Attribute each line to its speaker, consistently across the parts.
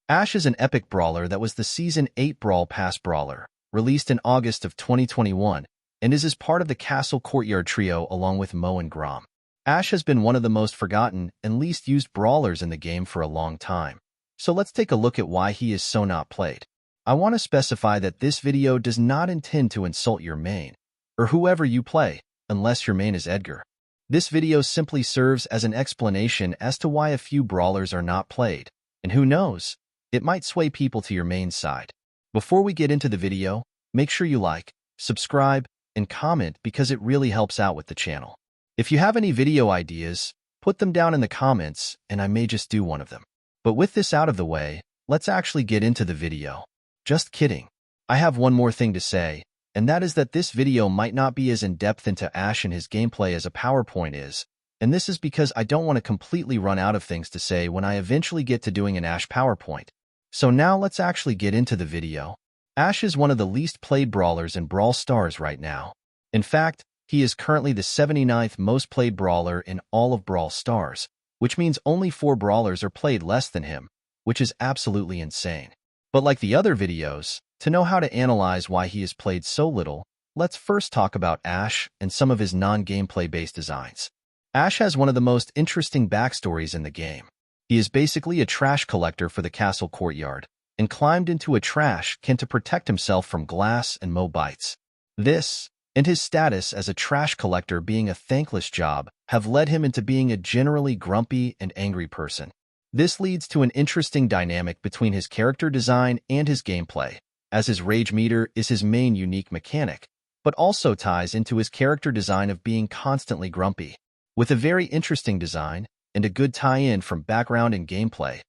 Speaker 1: Ash is an epic brawler that was the Season 8 Brawl Pass brawler, released in August of 2021, and is as part of the Castle Courtyard trio along with Mo and Grom. Ash has been one of the most forgotten and least used brawlers in the game for a long time. So let's take a look at why he is so not played. I want to specify that this video does not intend to insult your main, or whoever you play, unless your main is Edgar. This video simply serves as an explanation as to why a few brawlers are not played, and who knows, it might sway people to your main side. Before we get into the video, make sure you like, subscribe, and comment because it really helps out with the channel. If you have any video ideas, put them down in the comments and I may just do one of them. But with this out of the way, let's actually get into the video. Just kidding. I have one more thing to say, and that is that this video might not be as in-depth into Ash and his gameplay as a PowerPoint is, and this is because I don't want to completely run out of things to say when I eventually get to doing an Ash PowerPoint. So now let's actually get into the video. Ash is one of the least played brawlers in Brawl Stars right now. In fact, he is currently the 79th most played brawler in all of Brawl Stars, which means only 4 brawlers are played less than him, which is absolutely insane. But like the other videos, to know how to analyze why he is played so little, let's first talk about Ash and some of his non-gameplay based designs. Ash has one of the most interesting backstories in the game. He is basically a trash collector for the castle courtyard, and climbed into a trash can to protect himself from glass and Mo bites. This, and his status as a trash collector being a thankless job, have led him into being a generally grumpy and angry person. This leads to an interesting dynamic between his character design and his gameplay, as his rage meter is his main unique mechanic, but also ties into his character design of being constantly grumpy. With a very interesting design, and a good tie-in from background and gameplay,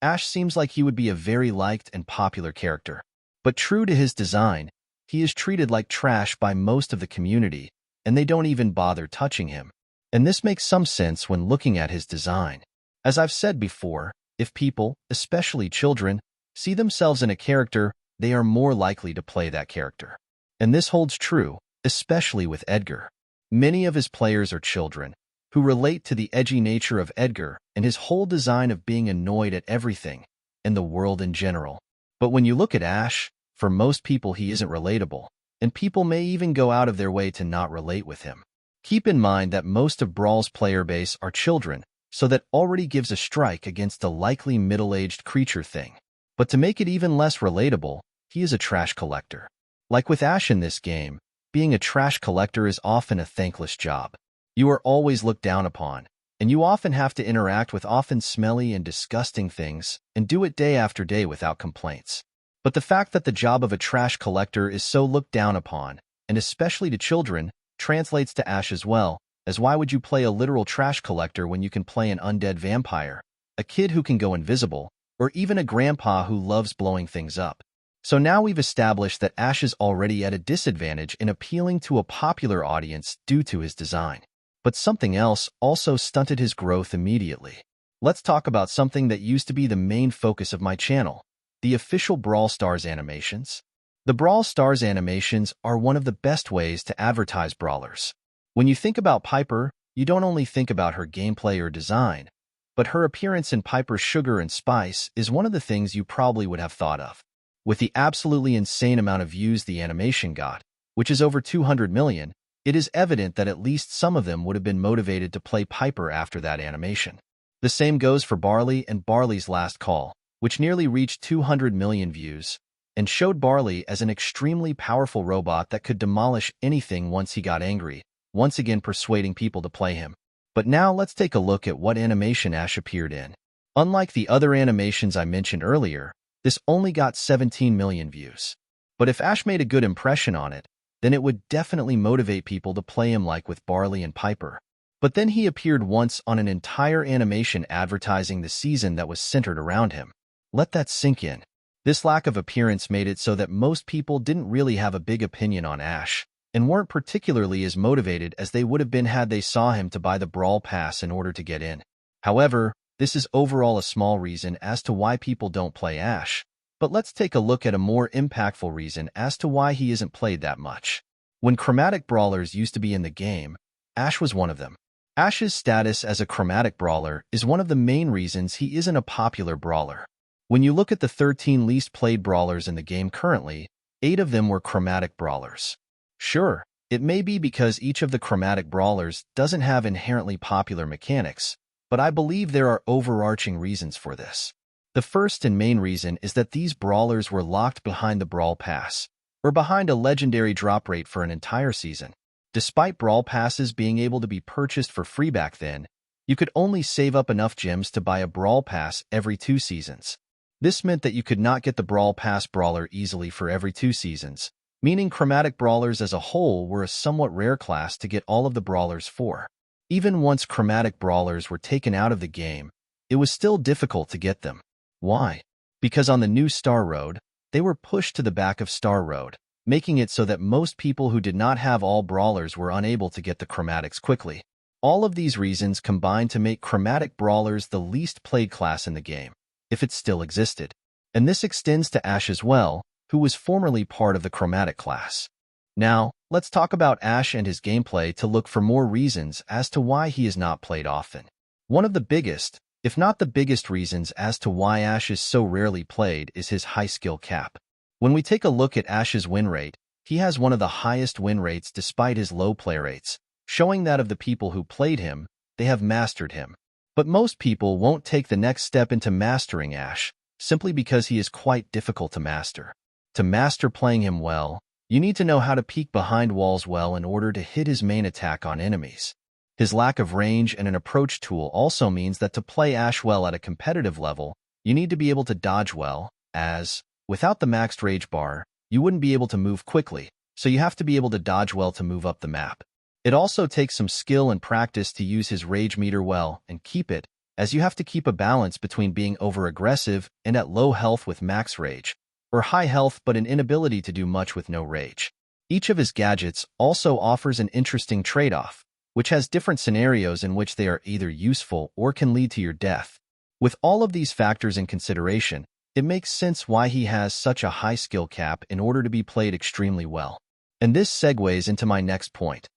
Speaker 1: Ash seems like he would be a very liked and popular character. But true to his design, he is treated like trash by most of the community, and they don't even bother touching him. And this makes some sense when looking at his design. As I've said before, if people, especially children, see themselves in a character, they are more likely to play that character. And this holds true, especially with Edgar. Many of his players are children, who relate to the edgy nature of Edgar and his whole design of being annoyed at everything, and the world in general. But when you look at Ash, for most people he isn't relatable, and people may even go out of their way to not relate with him. Keep in mind that most of Brawl's player base are children, so that already gives a strike against the likely middle-aged creature thing. But to make it even less relatable, he is a trash collector. Like with Ash in this game, being a trash collector is often a thankless job. You are always looked down upon, and you often have to interact with often smelly and disgusting things, and do it day after day without complaints. But the fact that the job of a trash collector is so looked down upon, and especially to children, translates to Ash as well, as why would you play a literal trash collector when you can play an undead vampire, a kid who can go invisible, or even a grandpa who loves blowing things up? So now we've established that Ash is already at a disadvantage in appealing to a popular audience due to his design. But something else also stunted his growth immediately. Let's talk about something that used to be the main focus of my channel, the official Brawl Stars animations. The Brawl Stars animations are one of the best ways to advertise brawlers. When you think about Piper, you don't only think about her gameplay or design, but her appearance in Piper's Sugar and Spice is one of the things you probably would have thought of. With the absolutely insane amount of views the animation got, which is over 200 million, it is evident that at least some of them would have been motivated to play Piper after that animation. The same goes for Barley and Barley's Last Call, which nearly reached 200 million views, and showed Barley as an extremely powerful robot that could demolish anything once he got angry, once again persuading people to play him. But now let's take a look at what animation Ash appeared in. Unlike the other animations I mentioned earlier, this only got 17 million views. But if Ash made a good impression on it, then it would definitely motivate people to play him like with Barley and Piper. But then he appeared once on an entire animation advertising the season that was centered around him. Let that sink in. This lack of appearance made it so that most people didn't really have a big opinion on Ash, and weren't particularly as motivated as they would have been had they saw him to buy the Brawl Pass in order to get in. However, this is overall a small reason as to why people don't play Ash. But let's take a look at a more impactful reason as to why he isn't played that much. When chromatic brawlers used to be in the game, Ash was one of them. Ash's status as a chromatic brawler is one of the main reasons he isn't a popular brawler. When you look at the 13 least played brawlers in the game currently, 8 of them were chromatic brawlers. Sure, it may be because each of the chromatic brawlers doesn't have inherently popular mechanics, but I believe there are overarching reasons for this. The first and main reason is that these brawlers were locked behind the Brawl Pass, or behind a legendary drop rate for an entire season. Despite Brawl Passes being able to be purchased for free back then, you could only save up enough gems to buy a Brawl Pass every 2 seasons. This meant that you could not get the Brawl Pass brawler easily for every 2 seasons, meaning chromatic brawlers as a whole were a somewhat rare class to get all of the brawlers for. Even once chromatic brawlers were taken out of the game, it was still difficult to get them. Why? Because on the new Star Road, they were pushed to the back of Star Road, making it so that most people who did not have all brawlers were unable to get the chromatics quickly. All of these reasons combined to make chromatic brawlers the least played class in the game, if it still existed. And this extends to Ashe as well, who was formerly part of the chromatic class. Now, let's talk about Ashe and his gameplay to look for more reasons as to why he is not played often. One of the biggest, if not the biggest reasons as to why Ashe is so rarely played is his high skill cap. When we take a look at Ashe's win rate, he has one of the highest win rates despite his low play rates, showing that of the people who played him, they have mastered him. But most people won't take the next step into mastering Ashe, simply because he is quite difficult to master. To master playing him well, you need to know how to peek behind walls well in order to hit his main attack on enemies. His lack of range and an approach tool also means that to play Ashe well at a competitive level, you need to be able to dodge well, as, without the maxed rage bar, you wouldn't be able to move quickly, so you have to be able to dodge well to move up the map. It also takes some skill and practice to use his rage meter well and keep it, as you have to keep a balance between being over-aggressive and at low health with max rage, or high health but an inability to do much with no rage. Each of his gadgets also offers an interesting trade-off, which has different scenarios in which they are either useful or can lead to your death. With all of these factors in consideration, it makes sense why he has such a high skill cap in order to be played extremely well. And this segues into my next point.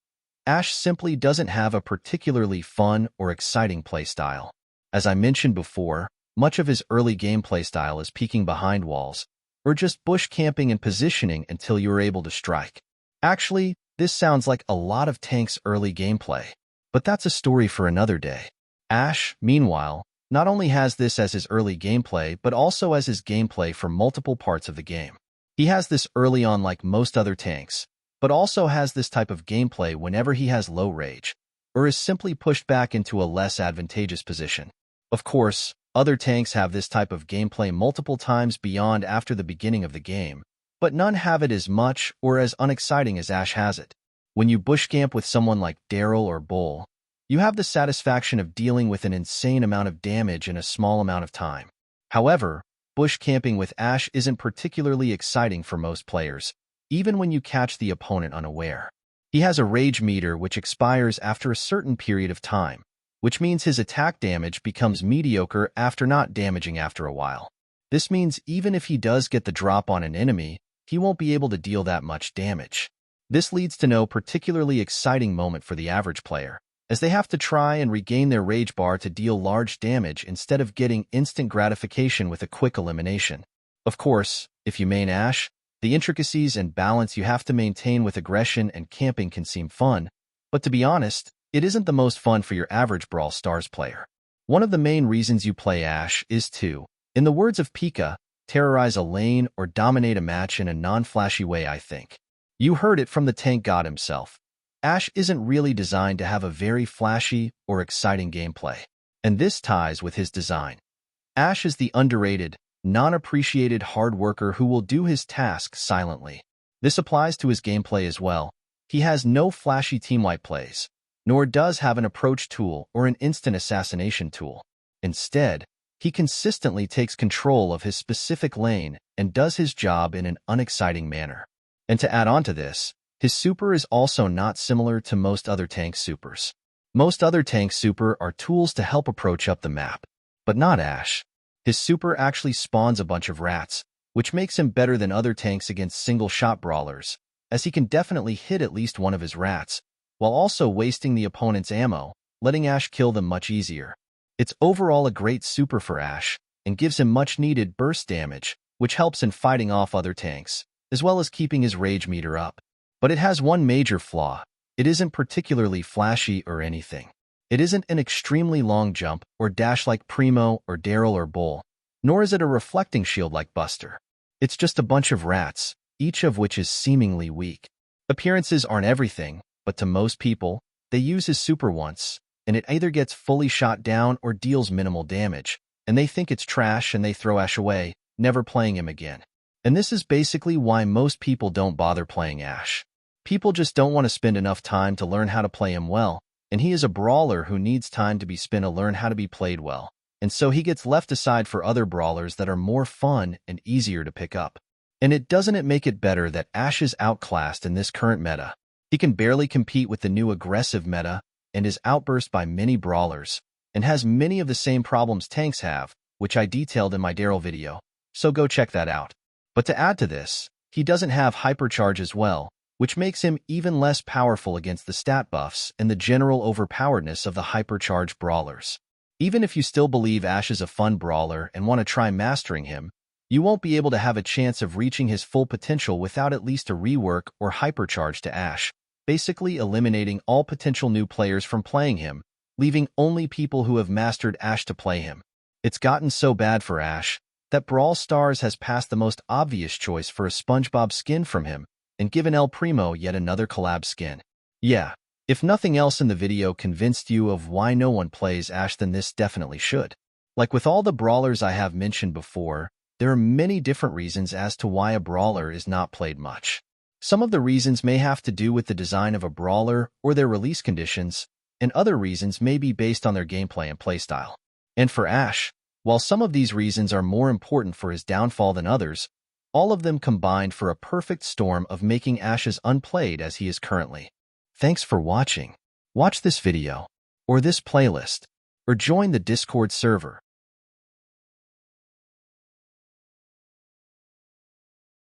Speaker 1: Ashe simply doesn't have a particularly fun or exciting playstyle. As I mentioned before, much of his early game playstyle is peeking behind walls, or just bush camping and positioning until you are able to strike. Actually, this sounds like a lot of Tank's early gameplay, but that's a story for another day. Ashe, meanwhile, not only has this as his early gameplay, but also as his gameplay for multiple parts of the game. He has this early on like most other tanks, but also has this type of gameplay whenever he has low rage, or is simply pushed back into a less advantageous position. Of course, other tanks have this type of gameplay multiple times beyond after the beginning of the game, but none have it as much or as unexciting as Ashe has it. When you bush camp with someone like Daryl or Bull, you have the satisfaction of dealing with an insane amount of damage in a small amount of time. However, bush camping with Ashe isn't particularly exciting for most players, even when you catch the opponent unaware. He has a rage meter which expires after a certain period of time, which means his attack damage becomes mediocre after not damaging after a while. This means even if he does get the drop on an enemy, he won't be able to deal that much damage. This leads to no particularly exciting moment for the average player, as they have to try and regain their rage bar to deal large damage instead of getting instant gratification with a quick elimination. Of course, if you main Ashe, the intricacies and balance you have to maintain with aggression and camping can seem fun, but to be honest, it isn't the most fun for your average Brawl Stars player. One of the main reasons you play Ashe is to, in the words of Pika, terrorize a lane or dominate a match in a non-flashy way, I think. You heard it from the tank god himself. Ashe isn't really designed to have a very flashy or exciting gameplay, and this ties with his design. Ashe is the underrated, non-appreciated hard worker who will do his tasks silently. This applies to his gameplay as well. He has no flashy team-wipe plays, nor does have an approach tool or an instant assassination tool. Instead, he consistently takes control of his specific lane and does his job in an unexciting manner. And to add on to this, his super is also not similar to most other tank supers. Most other tank super are tools to help approach up the map, but not Ashe. His super actually spawns a bunch of rats, which makes him better than other tanks against single-shot brawlers, as he can definitely hit at least one of his rats, while also wasting the opponent's ammo, letting Ashe kill them much easier. It's overall a great super for Ashe, and gives him much-needed burst damage, which helps in fighting off other tanks, as well as keeping his rage meter up. But it has one major flaw. It isn't particularly flashy or anything. It isn't an extremely long jump or dash like Primo or Daryl or Bull, nor is it a reflecting shield like Buster. It's just a bunch of rats, each of which is seemingly weak. Appearances aren't everything, but to most people, they use his super once, and it either gets fully shot down or deals minimal damage, and they think it's trash and they throw Ash away, never playing him again. And this is basically why most people don't bother playing Ash. People just don't want to spend enough time to learn how to play him well, and he is a brawler who needs time to be spent to learn how to be played well, and so he gets left aside for other brawlers that are more fun and easier to pick up. And it doesn't make it better that Ash is outclassed in this current meta. He can barely compete with the new aggressive meta and is outburst by many brawlers, and has many of the same problems tanks have, which I detailed in my Daryl video, so go check that out. But to add to this, he doesn't have hypercharge as well, which makes him even less powerful against the stat buffs and the general overpoweredness of the hypercharged brawlers. Even if you still believe Ash is a fun brawler and want to try mastering him, you won't be able to have a chance of reaching his full potential without at least a rework or hypercharge to Ash, basically eliminating all potential new players from playing him, leaving only people who have mastered Ash to play him. It's gotten so bad for Ash that Brawl Stars has passed the most obvious choice for a SpongeBob skin from him, and given El Primo yet another collab skin. Yeah, if nothing else in the video convinced you of why no one plays Ash, then this definitely should. Like with all the brawlers I have mentioned before, there are many different reasons as to why a brawler is not played much. Some of the reasons may have to do with the design of a brawler or their release conditions, and other reasons may be based on their gameplay and playstyle. And for Ash, while some of these reasons are more important for his downfall than others, all of them combined for a perfect storm of making Ash as unplayed as he is currently. Thanks for watching. Watch this video, or this playlist, or join the Discord server,